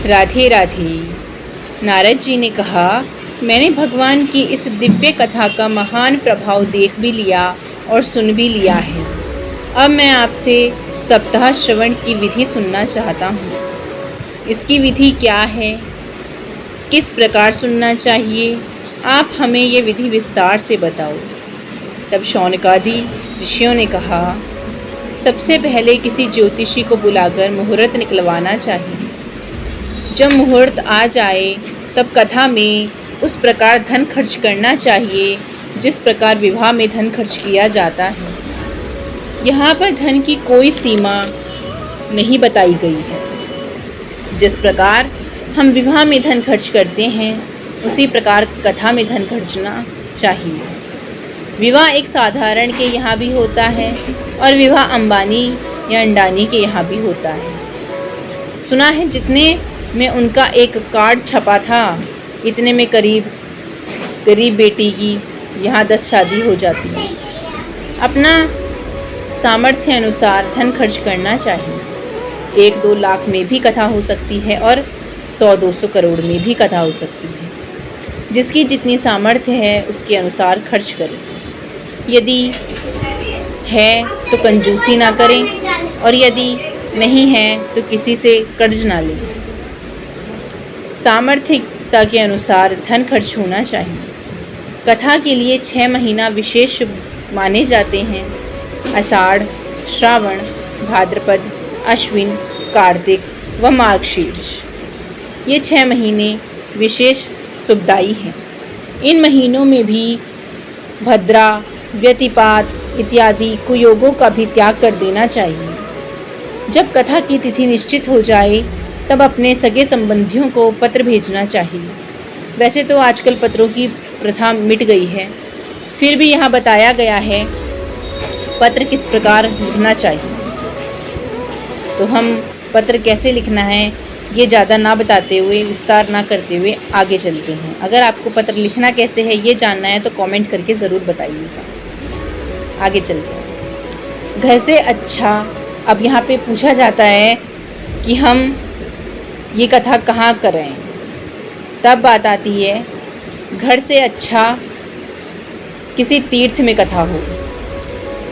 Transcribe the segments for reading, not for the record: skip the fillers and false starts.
राधे राधे। नारद जी ने कहा, मैंने भगवान की इस दिव्य कथा का महान प्रभाव देख भी लिया और सुन भी लिया है। अब मैं आपसे सप्ताह श्रवण की विधि सुनना चाहता हूँ। इसकी विधि क्या है, किस प्रकार सुनना चाहिए, आप हमें ये विधि विस्तार से बताओ। तब शौनकादि ऋषियों ने कहा, सबसे पहले किसी ज्योतिषी को बुलाकर मुहूर्त निकलवाना चाहिए। जब मुहूर्त आ जाए तब कथा में उस प्रकार धन खर्च करना चाहिए जिस प्रकार विवाह में धन खर्च किया जाता है। यहाँ पर धन की कोई सीमा नहीं बताई गई है। जिस प्रकार हम विवाह में धन खर्च करते हैं उसी प्रकार कथा में धन खर्चना चाहिए। विवाह एक साधारण के यहाँ भी होता है और विवाह अंबानी या अंडानी के यहाँ भी होता है। सुना है जितने में उनका एक कार्ड छपा था इतने में गरीब बेटी की यहाँ 10 शादी हो जाती है। अपना सामर्थ्य अनुसार धन खर्च करना चाहिए। 1-2 लाख में भी कथा हो सकती है और 100-200 करोड़ में भी कथा हो सकती है। जिसकी जितनी सामर्थ्य है उसके अनुसार खर्च करें। यदि है तो कंजूसी ना करें और यदि नहीं है तो किसी से कर्ज ना लें। सामर्थ्यता के अनुसार धन खर्च होना चाहिए। कथा के लिए 6 महीना विशेष शुभ माने जाते हैं। आषाढ़, श्रावण, भाद्रपद, अश्विन, कार्तिक व मार्गशीर्ष। ये 6 महीने विशेष शुभदायी हैं। इन महीनों में भी भद्रा, व्यतिपात इत्यादि कुयोगों का भी त्याग कर देना चाहिए। जब कथा की तिथि निश्चित हो जाए तब अपने सगे संबंधियों को पत्र भेजना चाहिए। वैसे तो आजकल पत्रों की प्रथा मिट गई है, फिर भी यहाँ बताया गया है पत्र किस प्रकार लिखना चाहिए। तो हम पत्र कैसे लिखना है ये ज़्यादा ना बताते हुए, विस्तार ना करते हुए आगे चलते हैं। अगर आपको पत्र लिखना कैसे है ये जानना है तो कमेंट करके ज़रूर बताइएगा। आगे चलते हैं। घर से अच्छा, अब यहाँ पे पूछा जाता है कि हम ये कथा कहाँ करें। तब बात आती है घर से अच्छा किसी तीर्थ में कथा हो,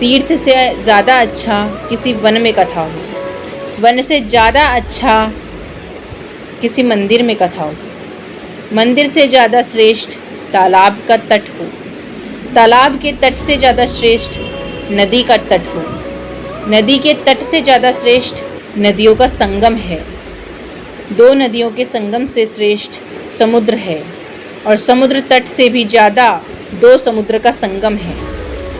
तीर्थ से ज़्यादा अच्छा किसी वन में कथा हो, वन से ज़्यादा अच्छा किसी मंदिर में कथा हो, मंदिर से ज़्यादा श्रेष्ठ तालाब का तट हो, तालाब के तट से ज़्यादा श्रेष्ठ नदी का तट हो, नदी के तट से ज़्यादा श्रेष्ठ नदियों का संगम है, 2 नदियों के संगम से श्रेष्ठ समुद्र है और समुद्र तट से भी ज़्यादा 2 समुद्र का संगम है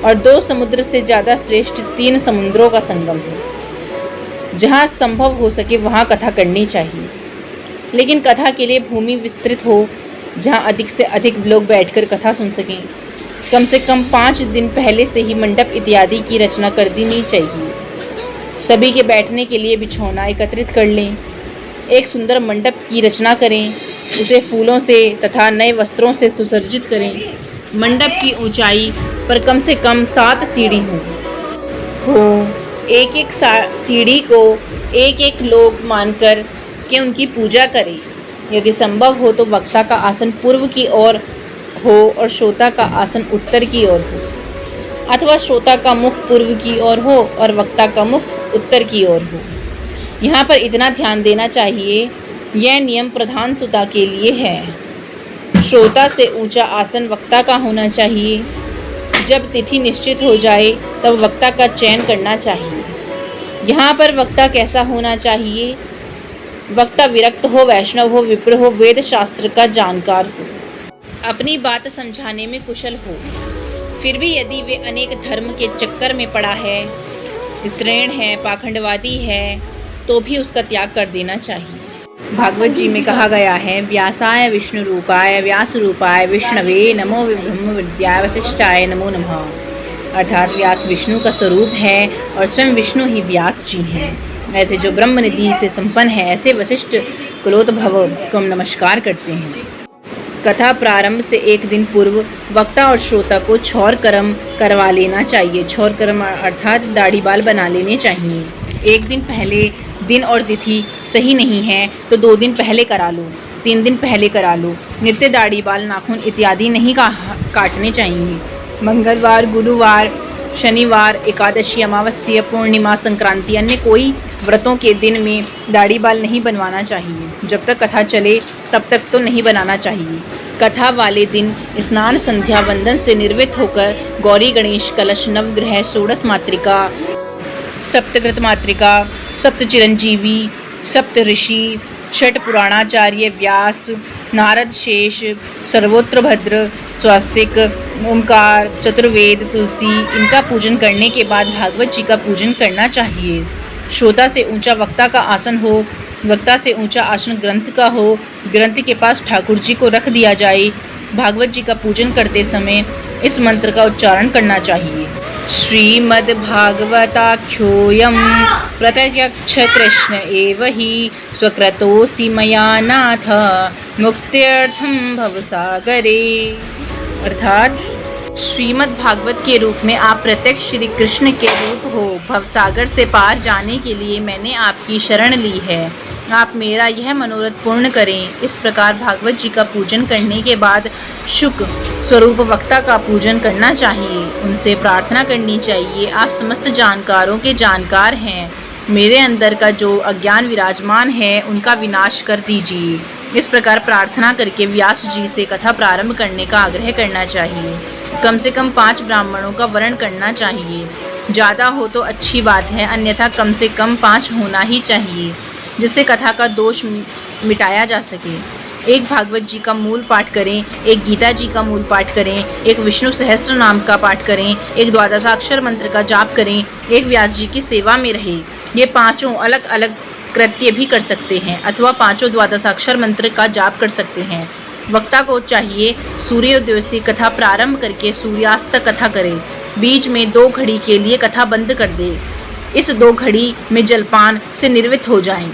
और 2 समुद्र से ज़्यादा श्रेष्ठ 3 समुद्रों का संगम है। जहाँ संभव हो सके वहाँ कथा करनी चाहिए, लेकिन कथा के लिए भूमि विस्तृत हो जहाँ अधिक से अधिक लोग बैठकर कथा सुन सकें। कम से कम 5 दिन पहले से ही मंडप इत्यादि की रचना कर देनी चाहिए। सभी के बैठने के लिए बिछौना एकत्रित कर लें। एक सुंदर मंडप की रचना करें, उसे फूलों से तथा नए वस्त्रों से सुसज्जित करें। मंडप की ऊंचाई पर कम से कम 7 सीढ़ी हो। एक सीढ़ी को एक लोग मानकर के उनकी पूजा करें। यदि संभव हो तो वक्ता का आसन पूर्व की ओर हो और श्रोता का आसन उत्तर की ओर हो, अथवा श्रोता का मुख पूर्व की ओर हो और वक्ता का मुख उत्तर की ओर हो। यहाँ पर इतना ध्यान देना चाहिए, यह नियम प्रधान सुता के लिए है। श्रोता से ऊंचा आसन वक्ता का होना चाहिए। जब तिथि निश्चित हो जाए तब वक्ता का चयन करना चाहिए। यहाँ पर वक्ता कैसा होना चाहिए? वक्ता विरक्त हो, वैष्णव हो, विप्र हो, वेद शास्त्र का जानकार हो, अपनी बात समझाने में कुशल हो। फिर भी यदि वे अनेक धर्म के चक्कर में पड़ा है, स्त्रीण है, पाखंडवादी है, तो भी उसका त्याग कर देना चाहिए। भागवत जी में कहा गया है, व्यासाय विष्णु रूपाय व्यास रूपाय विष्णवे नमो ब्रह्म विद्याय वशिष्ठाय नमो नमः। अर्थात व्यास विष्णु का स्वरूप है और स्वयं विष्णु ही व्यास जी हैं। ऐसे जो ब्रह्म निधि से संपन्न है, ऐसे वशिष्ठ कुलोद्भव को हम नमस्कार करते हैं। कथा प्रारंभ से 1 दिन पूर्व वक्ता और श्रोता को छौर कर्म करवा लेना चाहिए। छौर कर्म अर्थात दाढ़ी बाल बना लेने चाहिए। 1 दिन पहले दिन और तिथि सही नहीं है तो 2 दिन पहले करा लो, 3 दिन पहले करा लो। नित्य दाढ़ी, बाल, नाखून इत्यादि नहीं काटने चाहिए। मंगलवार, गुरुवार, शनिवार, एकादशी, अमावस्या, पूर्णिमा, संक्रांति, अन्य कोई व्रतों के दिन में दाढ़ी बाल नहीं बनवाना चाहिए। जब तक कथा चले तब तक तो नहीं बनाना चाहिए। कथा वाले दिन स्नान, संध्या वंदन से निर्वृत्त होकर गौरी, गणेश, कलश, नवग्रह, षोडश मातृका, सप्तकृत मातृका, सप्त चिरंजीवी, सप्त ऋषि, षट पुराणाचार्य, व्यास, नारद, शेष, सर्वोत्र भद्र, स्वास्तिक, ओमकार, चतुर्वेद, तुलसी, इनका पूजन करने के बाद भागवत जी का पूजन करना चाहिए। श्रोता से ऊंचा वक्ता का आसन हो, वक्ता से ऊंचा आसन ग्रंथ का हो, ग्रंथ के पास ठाकुर जी को रख दिया जाए। भागवत जी का पूजन करते समय इस मंत्र का उच्चारण करना चाहिए। श्रीमद्भागवताख्योऽयं प्रत्यक्ष कृष्ण एव हि स्वकृतोऽसि मया नाथ मुक्त्यर्थं भवसागरे। अर्थात श्रीमद् भागवत के रूप में आप प्रत्यक्ष श्री कृष्ण के रूप हो। भवसागर से पार जाने के लिए मैंने आपकी शरण ली है, आप मेरा यह मनोरथ पूर्ण करें। इस प्रकार भागवत जी का पूजन करने के बाद शुक स्वरूप वक्ता का पूजन करना चाहिए, उनसे प्रार्थना करनी चाहिए। आप समस्त जानकारों के जानकार हैं, मेरे अंदर का जो अज्ञान विराजमान है उनका विनाश कर दीजिए। इस प्रकार प्रार्थना करके व्यास जी से कथा प्रारंभ करने का आग्रह करना चाहिए। कम से कम 5 ब्राह्मणों का वर्ण करना चाहिए। ज़्यादा हो तो अच्छी बात है, अन्यथा कम से कम 5 होना ही चाहिए, जिससे कथा का दोष मिटाया जा सके। एक भागवत जी का मूल पाठ करें, एक गीता जी का मूल पाठ करें, एक विष्णु सहस्त्र नाम का पाठ करें, एक द्वादशाक्षर मंत्र का जाप करें, एक व्यास जी की सेवा में रहे। ये 5 अलग अलग कृत्य भी कर सकते हैं अथवा 5 द्वादशाक्षर मंत्र का जाप कर सकते हैं। वक्ता को चाहिए सूर्योदय से कथा प्रारंभ करके सूर्यास्त तक कथा करे। बीच में 2 घड़ी के लिए कथा बंद कर दे। इस 2 घड़ी में जलपान से निर्वृत्त हो जाएं।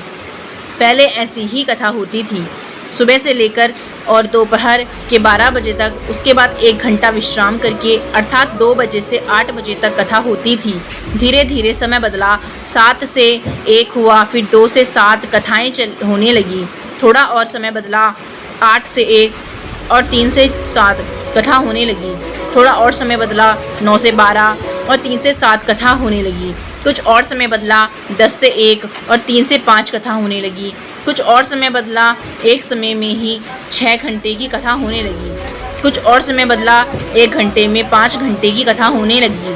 पहले ऐसी ही कथा होती थी, सुबह से लेकर और दोपहर के 12 बजे तक। उसके बाद 1 घंटा विश्राम करके अर्थात 2 बजे से 8 बजे तक कथा होती थी। धीरे धीरे समय बदला, 7 से 1 हुआ, फिर 2 से 7 कथाएं होने लगी। थोड़ा और समय बदला, 8 से 1 और 3 से 7 कथा होने लगी। थोड़ा और समय बदला, 9 से 12 और 3 से 7 कथा होने लगी। कुछ और समय बदला, 10 से 1 और 3 से 5 कथा होने लगी। कुछ और समय बदला, एक समय में ही 6 घंटे की कथा होने लगी। कुछ और समय बदला, 1 घंटे में 5 घंटे की कथा होने लगी।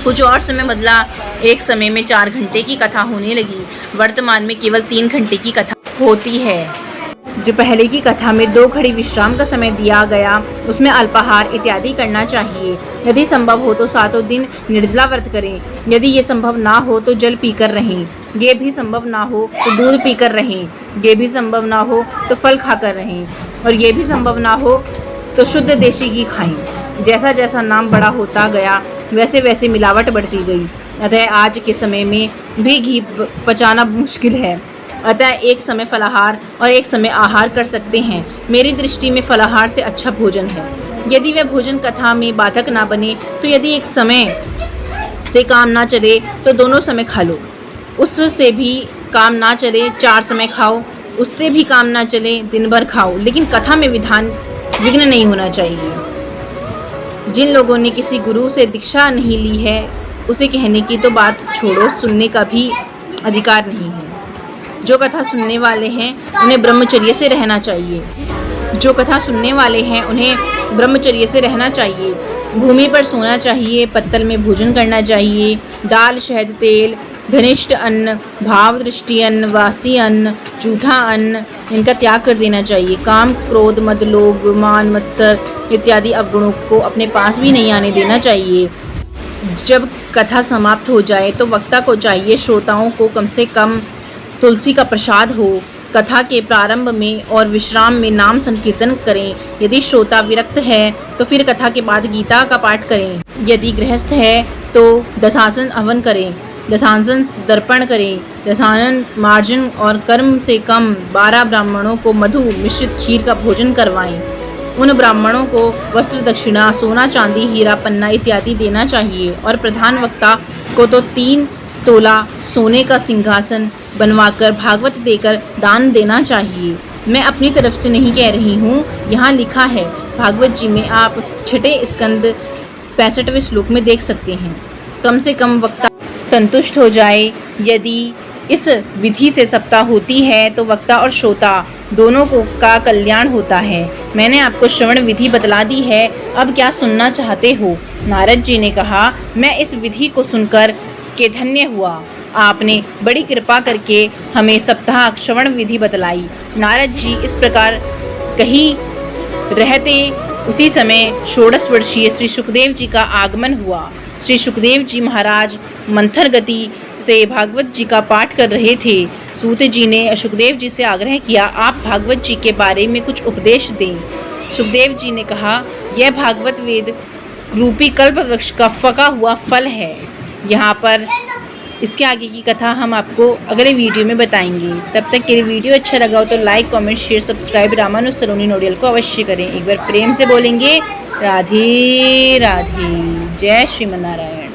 कुछ और समय बदला, एक समय में 4 घंटे की कथा होने लगी। वर्तमान में केवल 3 घंटे की कथा होती है। जो पहले की कथा में 2 घड़ी विश्राम का समय दिया गया, उसमें अल्पाहार इत्यादि करना चाहिए। यदि संभव हो तो 7 दिन निर्जला व्रत करें। यदि ये संभव ना हो तो जल पीकर रहें। ये भी संभव ना हो तो दूध पीकर रहें। ये भी संभव ना हो तो फल खाकर रहें। और ये भी संभव ना हो तो शुद्ध देशी घी खाएं। जैसा जैसा नाम बड़ा होता गया वैसे वैसे मिलावट बढ़ती गई। अतः आज के समय में भी घी पचाना मुश्किल है। अतः एक समय फलाहार और एक समय आहार कर सकते हैं। मेरी दृष्टि में फलाहार से अच्छा भोजन है। यदि वह भोजन कथा में बाधक ना बने तो यदि एक समय से काम ना चले तो दोनों समय खा लो। उससे भी काम ना चले 4 समय खाओ। उससे भी काम ना चले दिन भर खाओ, लेकिन कथा में विघ्न नहीं होना चाहिए। जिन लोगों ने किसी गुरु से दीक्षा नहीं ली है उसे कहने की तो बात छोड़ो, सुनने का भी अधिकार नहीं है। जो कथा सुनने वाले हैं उन्हें ब्रह्मचर्य से रहना चाहिए। जो कथा सुनने वाले हैं उन्हें ब्रह्मचर्य से रहना चाहिए। भूमि पर सोना चाहिए, पत्तल में भोजन करना चाहिए। दाल, शहद, तेल, घनिष्ठ अन्न, भाव दृष्टि अन्न, वासी अन्न, जूठा अन्न, इनका त्याग कर देना चाहिए। काम, क्रोध, मद, लोभ, मान, मत्सर इत्यादि अवगुणों को अपने पास भी नहीं आने देना चाहिए। जब कथा समाप्त हो जाए तो वक्ता को चाहिए श्रोताओं को कम से कम तुलसी का प्रसाद हो। कथा के प्रारंभ में और विश्राम में नाम संकीर्तन करें। यदि श्रोता विरक्त है तो फिर कथा के बाद गीता का पाठ करें। यदि गृहस्थ है तो दशासन हवन करें, दशासन दर्पण करें। दशासन मार्जन और कर्म से कम 12 ब्राह्मणों को मधु मिश्रित खीर का भोजन करवाएं। उन ब्राह्मणों को वस्त्र दक्षिणा, सोना, चांदी, हीरा, पन्ना इत्यादि देना चाहिए और प्रधान वक्ता को तो 3 तोला सोने का सिंहासन बनवाकर भागवत देकर दान देना चाहिए। मैं अपनी तरफ से नहीं कह रही हूँ, यहाँ लिखा है। भागवत जी में आप 6 स्कंद 65वें श्लोक में देख सकते हैं। कम से कम वक्ता संतुष्ट हो जाए। यदि इस विधि से सप्ताह होती है तो वक्ता और श्रोता दोनों को का कल्याण होता है। मैंने आपको श्रवण विधि बतला दी है, अब क्या सुनना चाहते हो? नारद जी ने कहा, मैं इस विधि को सुनकर के धन्य हुआ। आपने बड़ी कृपा करके हमें सप्ताह श्रवण विधि बतलाई। नारद जी इस प्रकार कहीं रहते उसी समय 16 वर्षीय श्री सुखदेव जी का आगमन हुआ। श्री सुखदेव जी महाराज मंथर गति से भागवत जी का पाठ कर रहे थे। सूत जी ने सुखदेव जी से आग्रह किया, आप भागवत जी के बारे में कुछ उपदेश दें। सुखदेव जी ने कहा, यह भागवत वेद रूपी कल्प वृक्ष का पका हुआ फल है। यहाँ पर इसके आगे की कथा हम आपको अगले वीडियो में बताएंगे। तब तक के लिए वीडियो अच्छा लगा हो तो like, comment, share, subscribe Ramanuj Saloni Nodial को अवश्य करें। एक बार प्रेम से बोलेंगे, राधे राधे। जय श्रीमन नारायण।